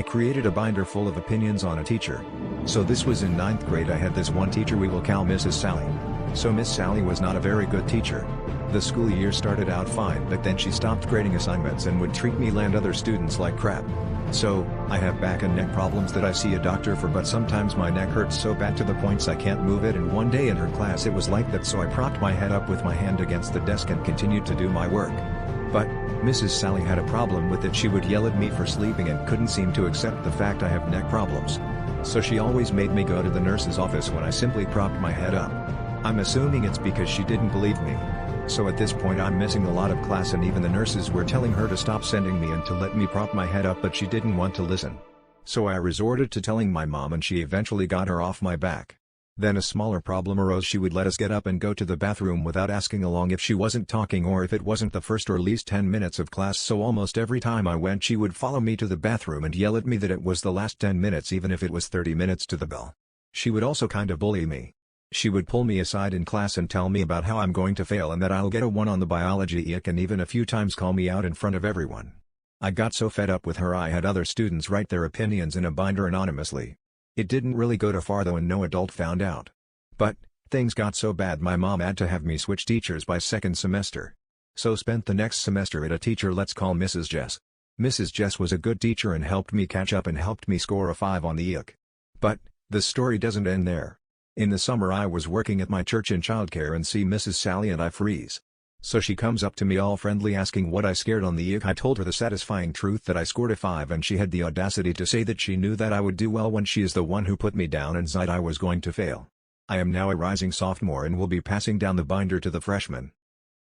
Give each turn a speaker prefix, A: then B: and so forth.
A: I created a binder full of opinions on a teacher. So this was in 9th grade. I had this one teacher we will call Mrs. Sally. So Miss Sally was not a very good teacher. The school year started out fine, but then she stopped grading assignments and would treat me and other students like crap. So, I have back and neck problems that I see a doctor for, but sometimes my neck hurts so bad to the points I can't move it, and one day in her class it was like that, so I propped my head up with my hand against the desk and continued to do my work. But, Mrs. Sally had a problem with it. She would yell at me for sleeping and couldn't seem to accept the fact I have neck problems. So she always made me go to the nurse's office when I simply propped my head up. I'm assuming it's because she didn't believe me. So at this point I'm missing a lot of class, and even the nurses were telling her to stop sending me and to let me prop my head up, but she didn't want to listen. So I resorted to telling my mom, and she eventually got her off my back. Then a smaller problem arose. She would let us get up and go to the bathroom without asking along if she wasn't talking or if it wasn't the first or least 10 minutes of class, so almost every time I went she would follow me to the bathroom and yell at me that it was the last 10 minutes even if it was 30 minutes to the bell. She would also kind of bully me. She would pull me aside in class and tell me about how I'm going to fail and that I'll get a 1 on the biology ick, and even a few times call me out in front of everyone. I got so fed up with her I had other students write their opinions in a binder anonymously. It didn't really go too far though, and no adult found out. But, things got so bad my mom had to have me switch teachers by second semester. So spent the next semester at a teacher let's call Mrs. Jess. Mrs. Jess was a good teacher and helped me catch up and helped me score a 5 on the ick. But, the story doesn't end there. In the summer I was working at my church in childcare and see Mrs. Sally and I freeze. So she comes up to me all friendly asking what I scared on the ick. I told her the satisfying truth that I scored a 5, and she had the audacity to say that she knew that I would do well when she is the one who put me down and said I was going to fail. I am now a rising sophomore and will be passing down the binder to the freshmen.